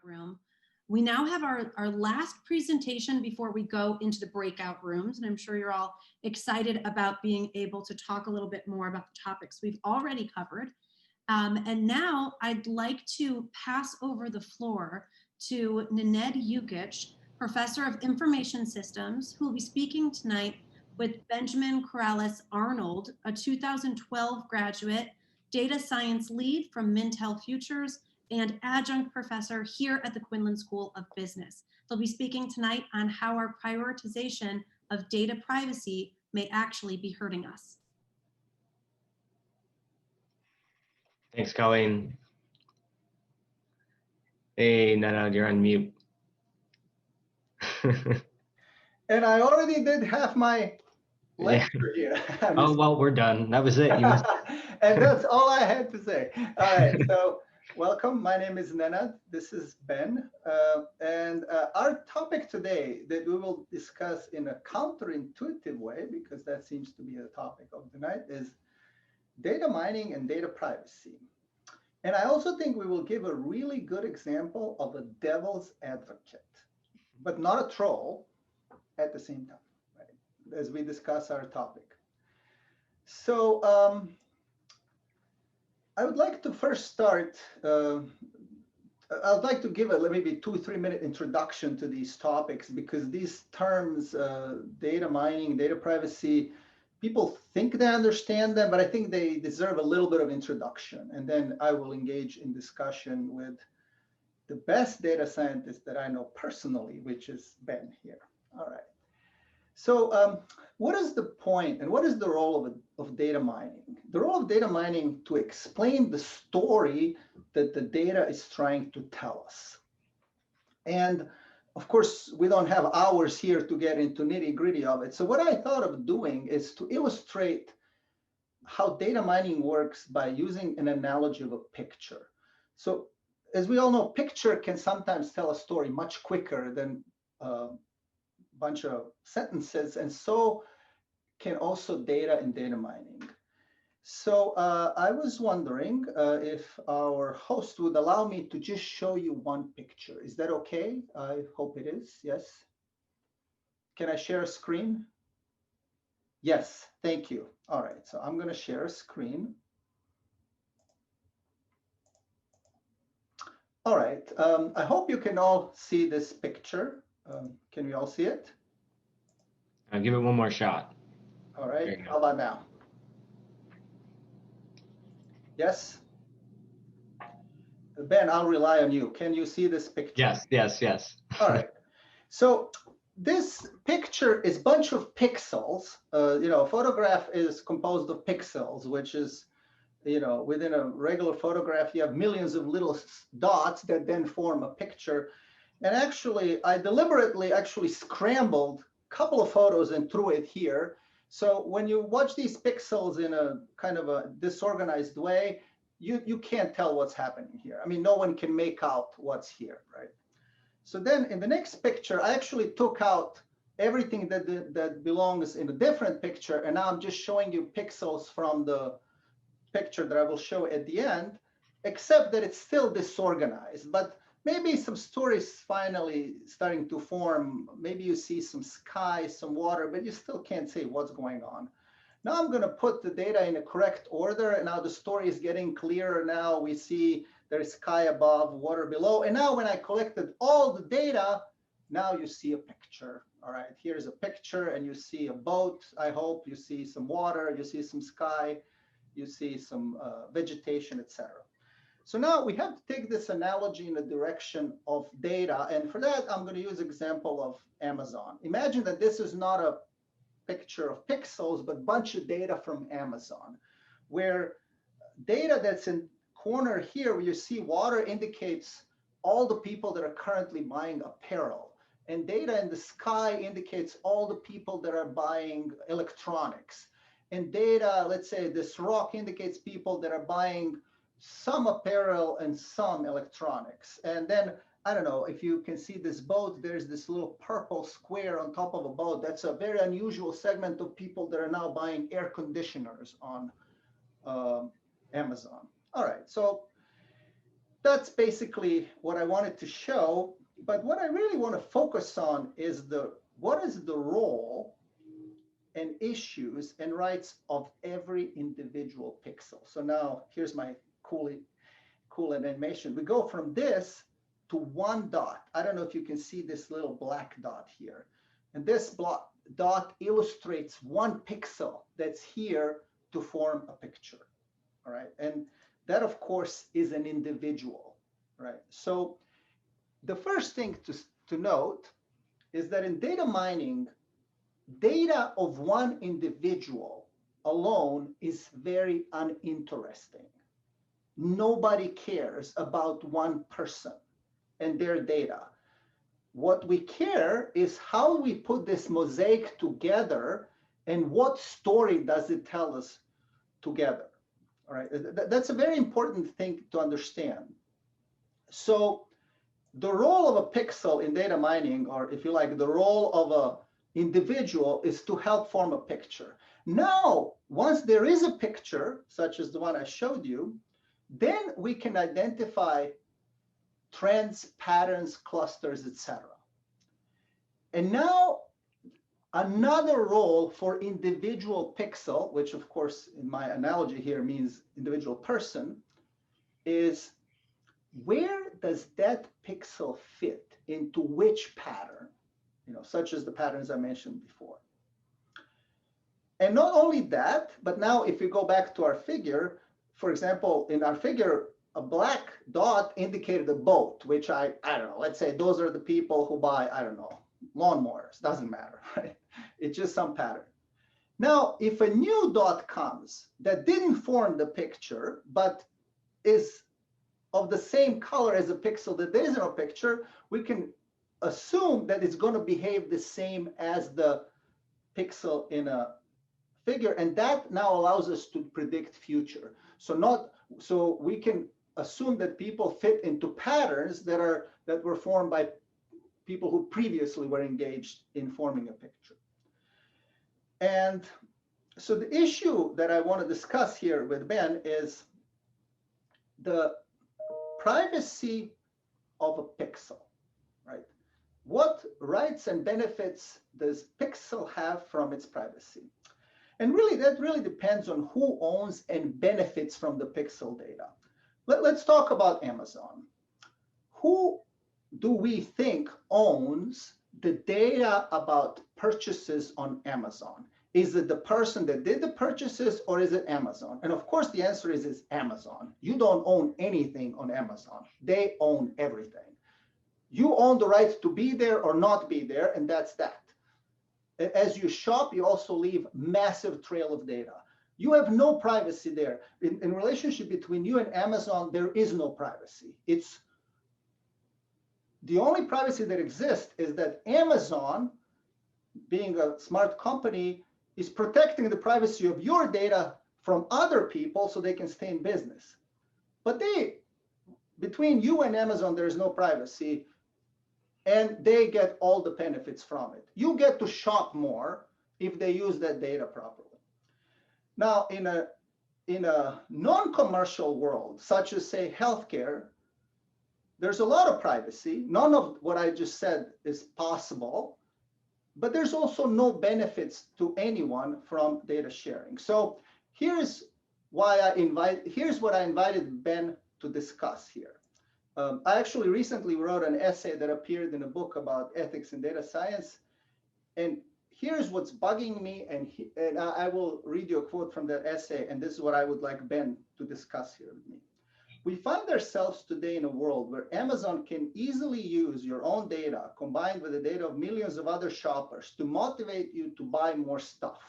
room. We now have our last presentation before we go into the breakout rooms, and I'm sure you're all excited about being able to talk a little bit more about the topics we've already covered. And now I'd like to pass over the floor to Nenad Jukic, Professor of Information Systems, who will be speaking tonight with Benjamin Korralus Arnold, a 2012 graduate, data science lead from Mintel Futures, and adjunct professor here at the Quinlan School of Business. They'll be speaking tonight on how our prioritization of data privacy may actually be hurting us. Thanks, Colleen. Hey, Nenad, you're on mute. And I already did have my lecture here. Oh, well, we're done. That was it. You missed And that's all I had to say. All right, so welcome. My name is Nenad. This is Ben. And our topic today that we will discuss in a counterintuitive way, because that seems to be the topic of the night, is data mining and data privacy. And I also think we will give a really good example of a devil's advocate, but not a troll at the same time, right, as we discuss our topic. So I would like to first start, I'd like to give a maybe 2-3 minute introduction to these topics, because these terms, data mining, data privacy, people think they understand them, but I think they deserve a little bit of introduction. And then I will engage in discussion with the best data scientist that I know personally, which is Ben here. All right. So what is the point and what is the role of data mining? The role of data mining to explain the story that the data is trying to tell us. And of course, we don't have hours here to get into nitty-gritty of it. So what I thought of doing is to illustrate how data mining works by using an analogy of a picture. So as we all know, picture can sometimes tell a story much quicker than a bunch of sentences, and so can also data and data mining. So I was wondering if our host would allow me to just show you one picture. Is that okay? I hope it is. Yes. Can I share a screen? Yes, thank you. All right, so I'm going to share a screen. All right, I hope you can all see this picture. Can we all see it? I'll give it one more shot. All right, how about now? Yes? Ben, I'll rely on you. Can you see this picture? Yes, yes, yes. All right. So this picture is a bunch of pixels. A photograph is composed of pixels, which is, within a regular photograph, you have millions of little dots that then form a picture. And actually, I deliberately scrambled a couple of photos and threw it here. So when you watch these pixels in a kind of a disorganized way, you can't tell what's happening here. I mean, no one can make out what's here, right? So then in the next picture, I actually took out everything that belongs in a different picture. And now I'm just showing you pixels from the picture that I will show at the end, except that it's still disorganized. But maybe some stories finally starting to form. Maybe you see some sky, some water, but you still can't say what's going on. Now I'm going to put the data in a correct order, and now the story is getting clearer. Now we see there's sky above, water below. And now when I collected all the data, now you see a picture. All right, here's a picture, and you see a boat, I hope. You see some water, you see some sky, you see some vegetation, etc. So now we have to take this analogy in the direction of data. And for that, I'm going to use example of Amazon. Imagine that this is not a picture of pixels, but a bunch of data from Amazon, where data that's in corner here, where you see water, indicates all the people that are currently buying apparel. And data in the sky indicates all the people that are buying electronics. And data, let's say this rock indicates people that are buying some apparel and some electronics. And then, I don't know, if you can see this boat, there's this little purple square on top of a boat. That's a very unusual segment of people that are now buying air conditioners on Amazon. All right, so that's basically what I wanted to show. But what I really want to focus on is what is the role and issues and rights of every individual pixel. So now here's my cool animation. We go from this to one dot. I don't know if you can see this little black dot here. And this dot illustrates one pixel that's here to form a picture. All right. And that, of course, is an individual. Right. So the first thing to note is that in data mining, data of one individual alone is very uninteresting. Nobody cares about one person and their data. What we care is how we put this mosaic together and what story does it tell us together. All right, that's a very important thing to understand. So the role of a pixel in data mining, or if you like, the role of a individual, is to help form a picture. Now, once there is a picture, such as the one I showed you, then we can identify trends, patterns, clusters, etc. And now another role for individual pixel, which of course in my analogy here means individual person, is where does that pixel fit into which pattern? Such as the patterns I mentioned before. And not only that, but now if we go back to our figure, for example, in our figure, a black dot indicated a boat, which I don't know, let's say those are the people who buy, I don't know, lawnmowers, doesn't matter, right? It's just some pattern. Now, if a new dot comes that didn't form the picture, but is of the same color as a pixel that there is no picture, we can assume that it's going to behave the same as the pixel in a figure, and that now allows us to predict future. So we can assume that people fit into patterns that were formed by people who previously were engaged in forming a picture. And so the issue that I want to discuss here with Ben is the privacy of a pixel, right? What rights and benefits does pixel have from its privacy? And really, that really depends on who owns and benefits from the pixel data. Let's talk about Amazon. Who do we think owns the data about purchases on Amazon? Is it the person that did the purchases, or is it Amazon? And of course, the answer is it's Amazon. You don't own anything on Amazon. They own everything. You own the right to be there or not be there, and that's that. As you shop, you also leave massive trail of data. You have no privacy there. In relationship between you and Amazon, there is no privacy. It's the only privacy that exists is that Amazon, being a smart company, is protecting the privacy of your data from other people so they can stay in business. But between you and Amazon, there is no privacy, and they get all the benefits from it. You get to shop more if they use that data properly. Now, in a non-commercial world, such as, say, healthcare, there's a lot of privacy. None of what I just said is possible, but there's also no benefits to anyone from data sharing. So here's what I invited Ben to discuss here. I actually recently wrote an essay that appeared in a book about ethics in data science. And here's what's bugging me, and I will read you a quote from that essay, and this is what I would like Ben to discuss here with me. We find ourselves today in a world where Amazon can easily use your own data combined with the data of millions of other shoppers to motivate you to buy more stuff.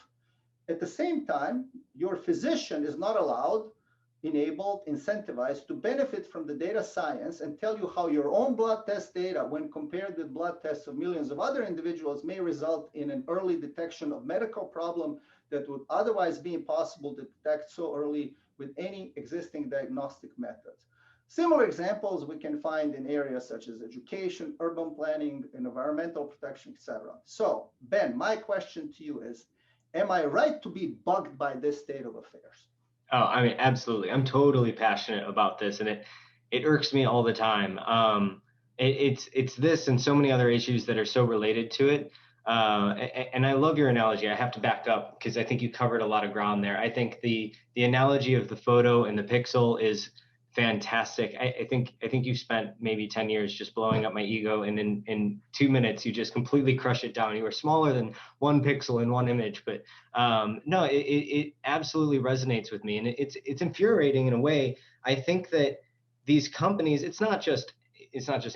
At the same time, your physician is not allowed, enabled, incentivized to benefit from the data science and tell you how your own blood test data, when compared with blood tests of millions of other individuals, may result in an early detection of medical problem that would otherwise be impossible to detect so early with any existing diagnostic methods. Similar examples we can find in areas such as education, urban planning, environmental protection, etc. So, Ben, my question to you is, am I right to be bugged by this state of affairs? Oh, I mean, absolutely. I'm totally passionate about this. And it irks me all the time. It's this and so many other issues that are so related to it. And I love your analogy. I have to back up because I think you covered a lot of ground there. I think the analogy of the photo and the pixel is fantastic. I think you spent maybe 10 years just blowing up my ego, and in 2 minutes you just completely crush it down. You were smaller than one pixel in one image, but no, it absolutely resonates with me, and it's infuriating in a way. I think that these companies, it's not just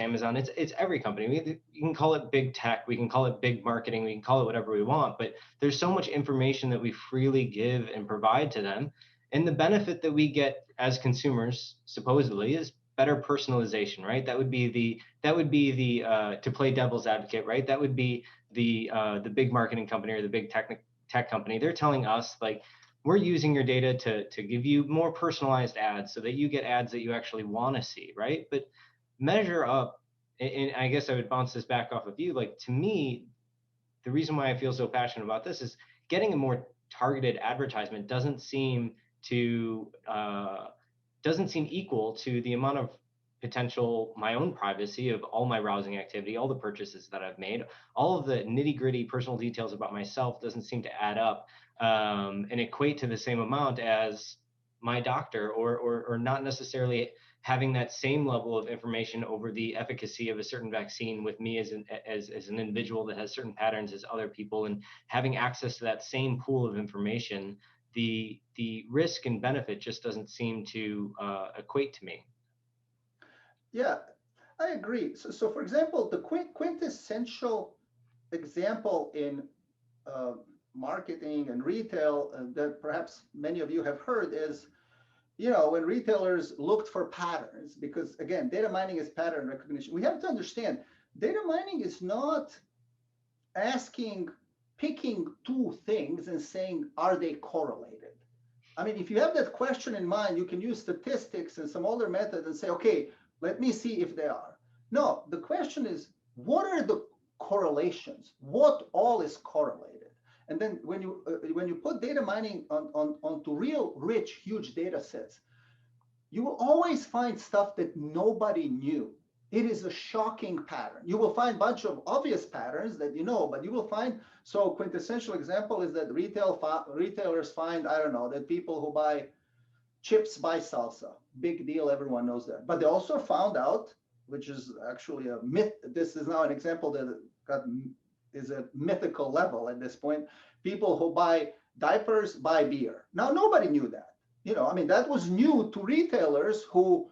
Amazon, it's every company. You can call it big tech, we can call it big marketing, we can call it whatever we want, but there's so much information that we freely give and provide to them. And the benefit that we get as consumers, supposedly, is better personalization, right? That would be the to play devil's advocate, right? That would be the big marketing company or the big tech company. They're telling us, like, we're using your data to give you more personalized ads so that you get ads that you actually want to see, right? But measure up, and I guess I would bounce this back off of you. Like, to me, the reason why I feel so passionate about this is getting a more targeted advertisement doesn't seem equal to the amount of potential, my own privacy of all my browsing activity, all the purchases that I've made, all of the nitty gritty personal details about myself doesn't seem to add up and equate to the same amount as my doctor, or not necessarily having that same level of information over the efficacy of a certain vaccine with me as an individual that has certain patterns as other people, and having access to that same pool of information. The risk and benefit just doesn't seem to equate to me. Yeah, I agree. So for example, the quintessential example in marketing and retail that perhaps many of you have heard is, when retailers looked for patterns, because again, data mining is pattern recognition. We have to understand, data mining is not picking two things and saying, are they correlated? I mean, if you have that question in mind, you can use statistics and some other method and say, okay, let me see if they are. No, the question is, what are the correlations? What all is correlated? And then when you put data mining onto real rich, huge data sets, you will always find stuff that nobody knew. It is a shocking pattern. You will find a bunch of obvious patterns that but you will find, so quintessential example is that retailers find, I don't know, that people who buy chips buy salsa. Big deal, everyone knows that. But they also found out, which is actually a myth, this is now an example that is a mythical level at this point, people who buy diapers buy beer. Now, nobody knew that. I mean, that was new to retailers who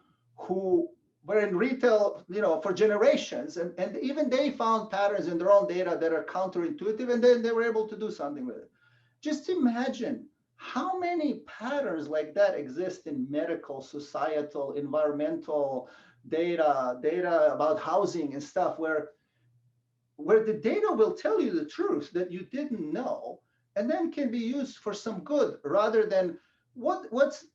were in retail, for generations, and even they found patterns in their own data that are counterintuitive, and then they were able to do something with it. Just imagine how many patterns like that exist in medical, societal, environmental data about housing and stuff, where the data will tell you the truth that you didn't know, and then can be used for some good, rather than what's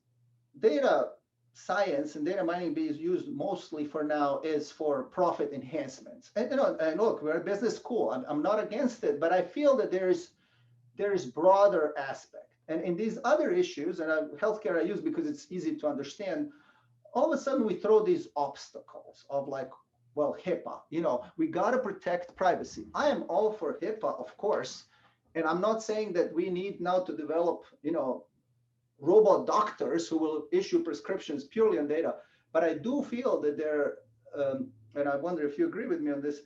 data science and data mining being used mostly for now is for profit enhancements. And look, we're a business school. I'm not against it, but I feel that there is broader aspect. And in these other issues, and healthcare I use because it's easy to understand, all of a sudden we throw these obstacles of like, well, HIPAA, we got to protect privacy. I am all for HIPAA, of course. And I'm not saying that we need now to develop, robot doctors who will issue prescriptions purely on data. But I do feel that and I wonder if you agree with me on this,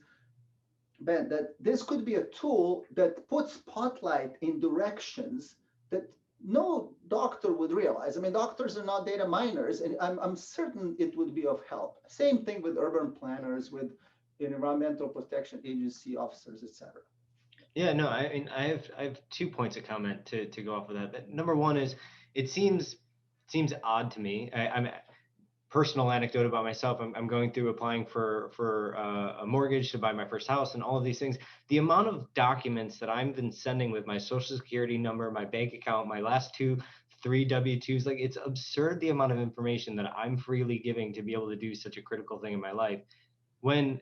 Ben, that this could be a tool that puts spotlight in directions that no doctor would realize. I mean, doctors are not data miners, and I'm certain it would be of help. Same thing with urban planners, with environmental protection agency officers, etc. Yeah, no, I mean, I have 2 points of comment to go off of that. Number one is, it seems odd to me. I'm personal anecdote about myself. I'm going through applying for a mortgage to buy my first house and all of these things. The amount of documents that I've been sending with my social security number, my bank account, my last 3 W-2s, like, it's absurd the amount of information that I'm freely giving to be able to do such a critical thing in my life. When,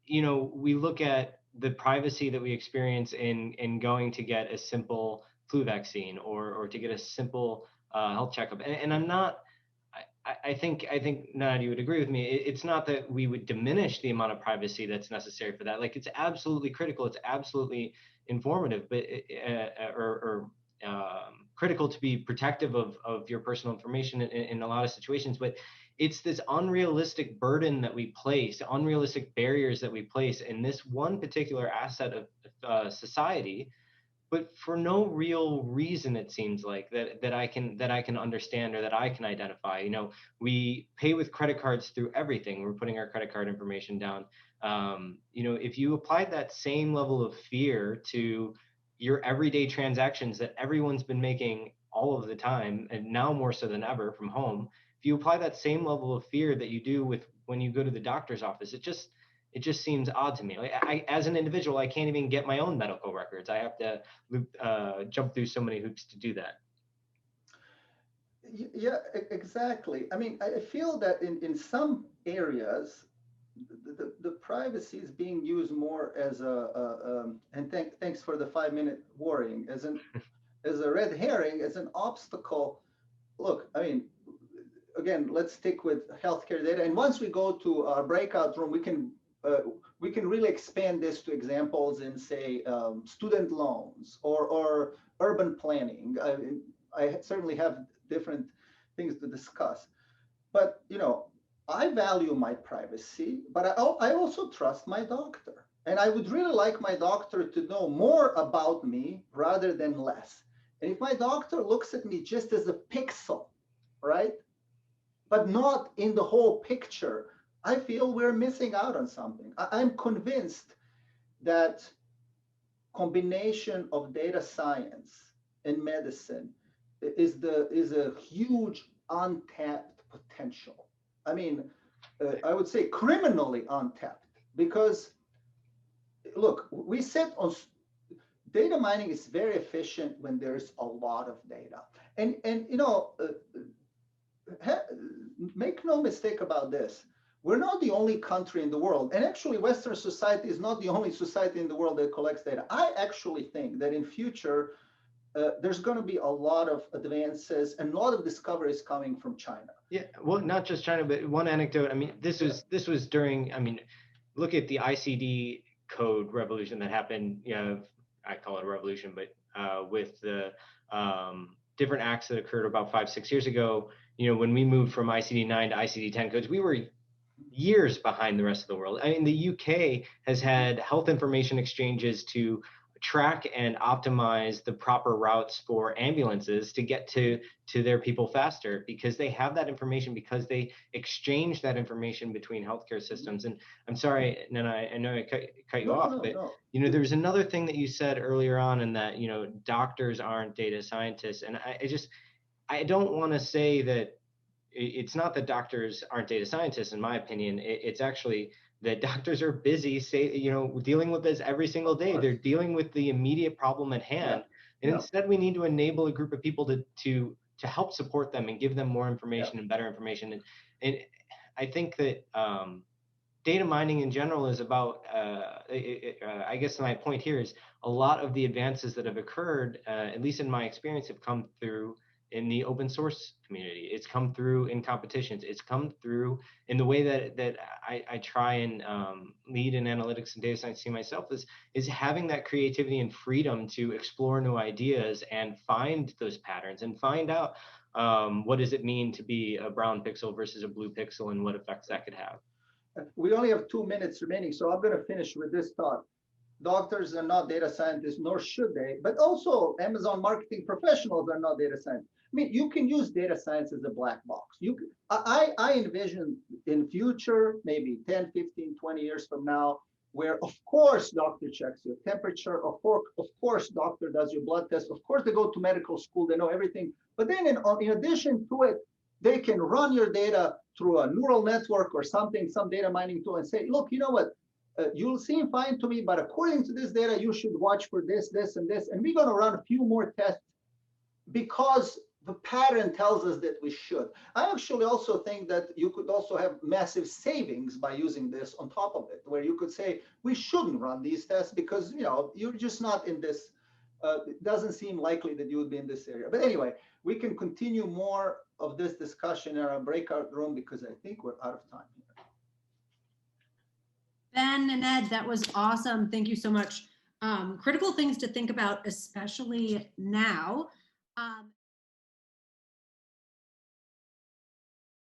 we look at the privacy that we experience in going to get a simple flu vaccine or to get a simple health checkup. And I think Nenad, you would agree with me. It's not that we would diminish the amount of privacy that's necessary for that. Like it's absolutely critical. It's absolutely informative, but critical to be protective of your personal information in a lot of situations. But it's this unrealistic burden that we place, unrealistic barriers that we place in this one particular asset of society, but for no real reason, it seems like that I can understand or that I can identify. You know, we pay with credit cards through everything. We're putting our credit card information down. You know, if you applied that same level of fear to your everyday transactions that everyone's been making all of the time, and now more so than ever from home, if you apply that same level of fear that you do with when you go to the doctor's office, it just seems odd to me. Like as an individual, I can't even get my own medical records. I have to jump through so many hoops to do that. Yeah, exactly. I mean, I feel that in some areas, the privacy is being used more as and thanks for the 5-minute warning, as a red herring, as an obstacle. Look, I mean, again, let's stick with healthcare data. And once we go to our breakout room, we can really expand this to examples in, say, student loans or urban planning. I certainly have different things to discuss. But, you know, I value my privacy, but I also trust my doctor. And I would really like my doctor to know more about me rather than less. And if my doctor looks at me just as a pixel, right, but not in the whole picture, I feel we're missing out on something. I'm convinced that combination of data science and medicine is a huge untapped potential. I mean, I would say criminally untapped, because look, we sit on data mining is very efficient when there's a lot of data, and you know, make no mistake about this. We're not the only country in the world, and actually Western society is not the only society in the world that collects data. I actually think that in future, there's going to be a lot of advances and a lot of discoveries coming from China. Yeah, well, not just China, but one anecdote. I mean, this was during. I mean, look at the ICD Code Revolution that happened. You know, I call it a revolution, but with the different acts that occurred about 5-6 years ago. You know, when we moved from ICD 9 to ICD 10 codes, we were years behind the rest of the world. I mean, the UK has had health information exchanges to track and optimize the proper routes for ambulances to get to their people faster, because they have that information, because they exchange that information between healthcare systems. And I'm sorry, Nana, I know I cut you off, but you know, there's another thing that you said earlier on, in that, you know, doctors aren't data scientists. And I don't want to say that it's not that doctors aren't data scientists. In my opinion, it's actually that doctors are busy, dealing with this every single day. They're dealing with the immediate problem at hand. Yeah. And instead, we need to enable a group of people to help support them and give them more information and better information. And I think that data mining in general is about, I guess my point here is a lot of the advances that have occurred, at least in my experience, have come through in the open source community. It's come through in competitions. It's come through in the way that I try and lead an analytics and data science team myself, is having that creativity and freedom to explore new ideas and find those patterns and find out what does it mean to be a brown pixel versus a blue pixel and what effects that could have. We only have 2 minutes remaining, so I'm going to finish with this thought. Doctors are not data scientists, nor should they, but also Amazon marketing professionals are not data scientists. I mean, you can use data science as a black box. I envision in future, maybe 10, 15, 20 years from now, where of course doctor checks your temperature, of course doctor does your blood test, of course they go to medical school, they know everything. But then in addition to it, they can run your data through a neural network or something, some data mining tool, and say, look, you know what? You'll seem fine to me, but according to this data, you should watch for this, this, and this. And we're going to run a few more tests because the pattern tells us that we should. I actually also think that you could also have massive savings by using this on top of it, where you could say, we shouldn't run these tests because, you know, you're just not in this. It doesn't seem likely that you would be in this area. But anyway, we can continue more of this discussion in our breakout room because I think we're out of time here. Ben and Ed, that was awesome. Thank you so much. Critical things to think about, especially now.